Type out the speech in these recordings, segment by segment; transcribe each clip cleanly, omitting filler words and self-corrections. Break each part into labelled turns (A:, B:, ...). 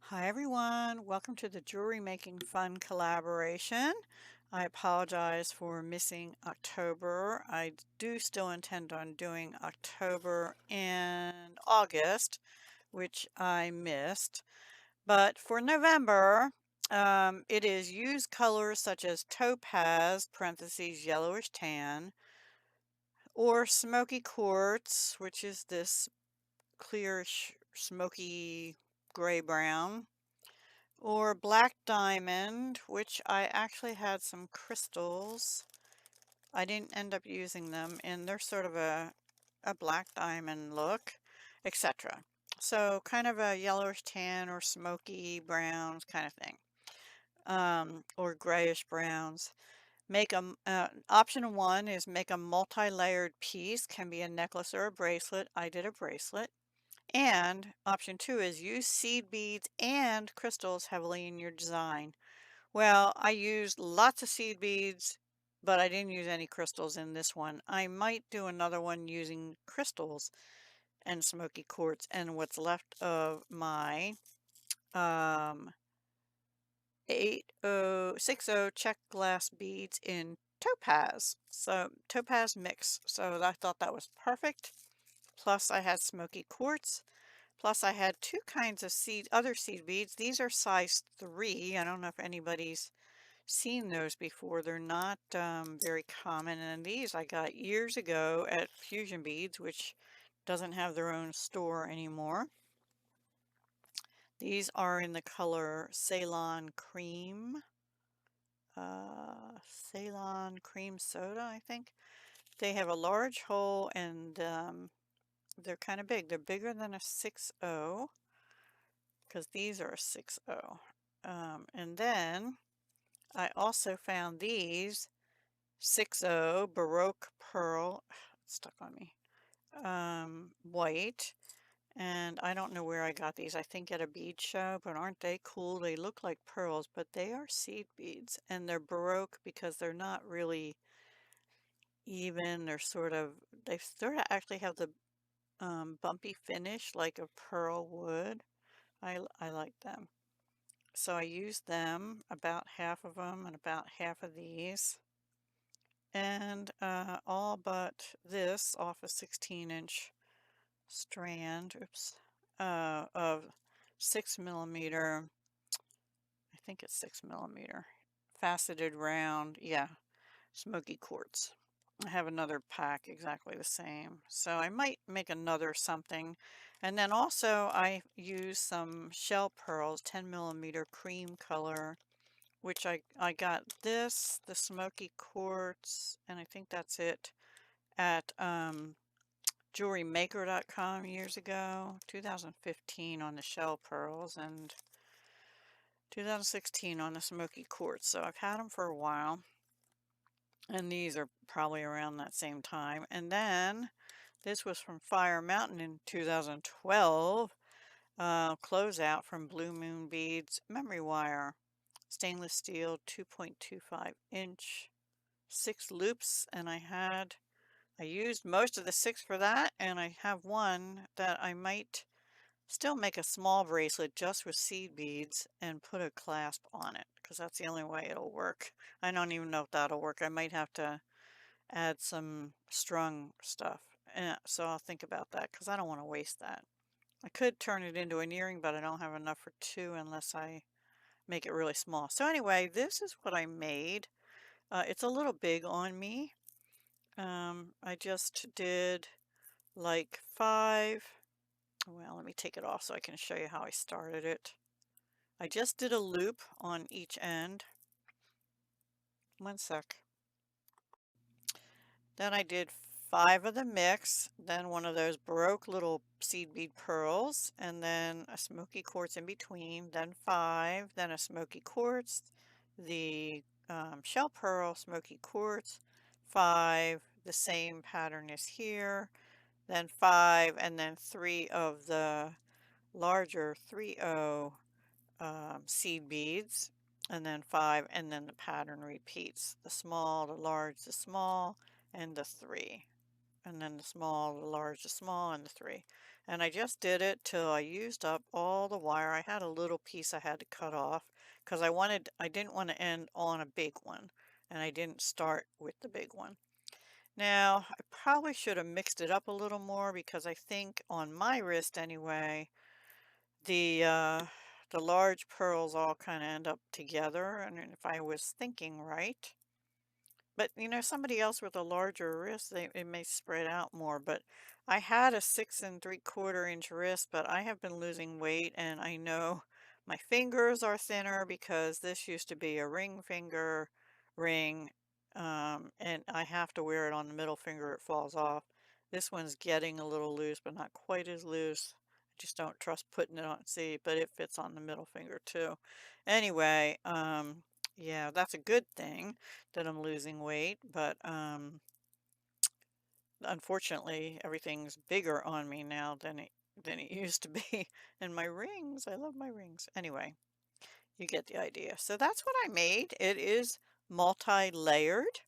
A: Hi everyone, welcome to the Jewelry Making Fun collaboration. I apologize for missing October. I do still intend on doing October and August, which I missed. But for November, it is use colors such as Topaz, parentheses, yellowish tan, or Smoky Quartz, which is this clear, smoky gray brown, or black diamond, which I actually had some crystals. I didn't end up using them, and they're sort of a black diamond look, etc. So kind of a yellowish tan or smoky browns kind of thing, or grayish browns. Make a option one is make a multi-layered piece, can be a necklace or a bracelet. I did a bracelet. And option two is use seed beads and crystals heavily in your design. Well, I used lots of seed beads, but I didn't use any crystals in this one. I might do another one using crystals and smoky quartz and what's left of my 8060 check glass beads in Topaz. So Topaz mix. So I thought that was perfect. Plus I had smoky quartz. Plus I had two kinds of other seed beads. These are size 3. I don't know if anybody's seen those before. They're not very common, and these I got years ago at Fusion Beads, which doesn't have their own store anymore. These are in the color Ceylon Cream, Ceylon Cream Soda, I think. They have a large hole, and they're kind of big. They're bigger than a 6.0, because these are a 6.0. And then I also found these 6.0 Baroque Pearl, it's stuck on me, white. And I don't know where I got these. I think at a bead show, but aren't they cool? They look like pearls, but they are seed beads. And they're Baroque because they're not really even. They sort of actually have the bumpy finish like a pearl would. I like them. So I used them, about half of them and about half of these. And all but this off a 16-inch strand, oops, of 6mm, I think it's 6mm, faceted round, yeah, smoky quartz. I have another pack exactly the same, so I might make another something. And then also I use some shell pearls, 10mm cream color, which I got this, the smoky quartz, and I think that's it, at jewelrymaker.com years ago, 2015 on the shell pearls, and 2016 on the smoky quartz. So I've had them for a while, and these are probably around that same time. And then this was from Fire Mountain in 2012, closeout from Blue Moon Beads memory wire, stainless steel, 2.25-inch, 6 loops, and I used most of the 6 for that, and I have one that I might still make a small bracelet just with seed beads and put a clasp on it, because that's the only way it'll work. I don't even know if that'll work. I might have to add some strung stuff. So I'll think about that, because I don't want to waste that. I could turn it into an earring, but I don't have enough for 2 unless I make it really small. So anyway, this is what I made. It's a little big on me. I just did like 5. Well, let me take it off so I can show you how I started it. I just did a loop on each end. One sec. Then I did 5 of the mix, then one of those Baroque little seed bead pearls, and then a smoky quartz in between, then 5, then a smoky quartz, the shell pearl, smoky quartz, 5, the same pattern as here, then 5, and then 3 of the larger 3.0 seed beads, and then 5, and then the pattern repeats. The small, the large, the small, and the 3. And then the small, the large, the small, and the 3. And I just did it till I used up all the wire. I had a little piece I had to cut off because I didn't want to end on a big one, and I didn't start with the big one. Now, I probably should have mixed it up a little more because I think on my wrist anyway, the uh, the large pearls all kind of end up together, and if I was thinking right. But you know, somebody else with a larger wrist, it may spread out more. But I had a 6 3/4 inch wrist, but I have been losing weight, and I know my fingers are thinner because this used to be a ring finger ring, and I have to wear it on the middle finger, it falls off. This one's getting a little loose, but not quite as loose. I just don't trust putting it on, see, but it fits on the middle finger too. Anyway, yeah, that's a good thing that I'm losing weight, but unfortunately, everything's bigger on me now than it used to be. And my rings, I love my rings. Anyway, you get the idea. So that's what I made. It is multi-layered.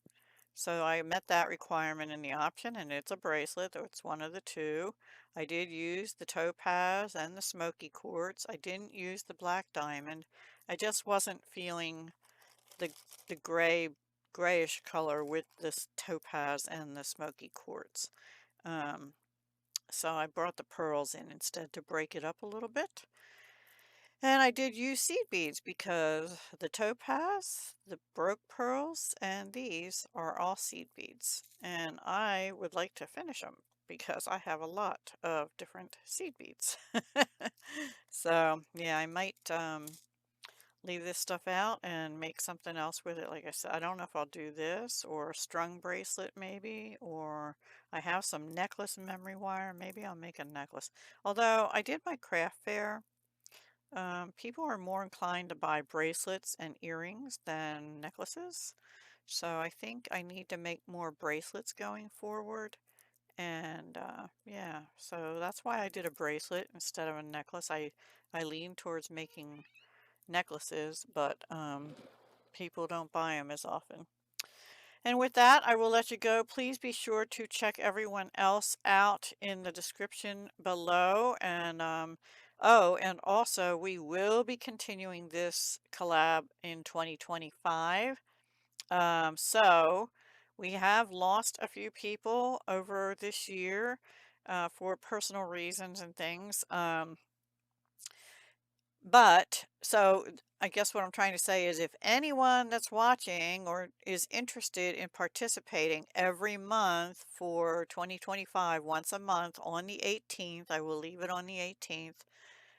A: So I met that requirement in the option, and it's a bracelet, so it's one of the two. I did use the topaz and the smoky quartz. I didn't use the black diamond. I just wasn't feeling the the grayish color with this topaz and the smoky quartz. Um, so I brought the pearls in instead to break it up a little bit. And I did use seed beads because the topaz, the broke pearls, and these are all seed beads. And I would like to finish them because I have a lot of different seed beads. So yeah, I might leave this stuff out and make something else with it. Like I said, I don't know if I'll do this or a strung bracelet maybe, or I have some necklace memory wire. Maybe I'll make a necklace. Although I did my craft fair, people are more inclined to buy bracelets and earrings than necklaces. So I think I need to make more bracelets going forward. And yeah, so that's why I did a bracelet instead of a necklace. I lean towards making necklaces, but people don't buy them as often. And with that, I will let you go. Please be sure to check everyone else out in the description below. And oh, and also we will be continuing this collab in 2025. So we have lost a few people over this year for personal reasons and things. But so I guess what I'm trying to say is if anyone that's watching or is interested in participating every month for 2025, once a month on the 18th, I will leave it on the 18th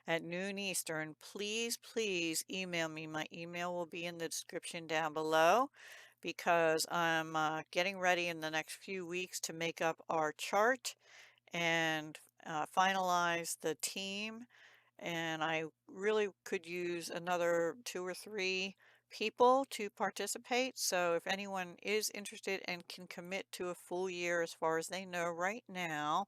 A: at noon Eastern, please email me. My email will be in the description down below because I'm getting ready in the next few weeks to make up our chart and finalize the team, and I really could use another 2 or 3 people to participate. So if anyone is interested and can commit to a full year as far as they know right now,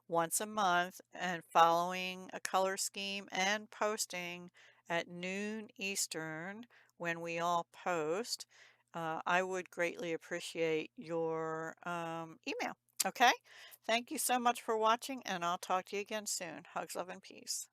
A: once a month and following a color scheme and posting at noon Eastern when we all post, I would greatly appreciate your email. Okay? Thank you so much for watching, and I'll talk to you again soon. Hugs, love, and peace.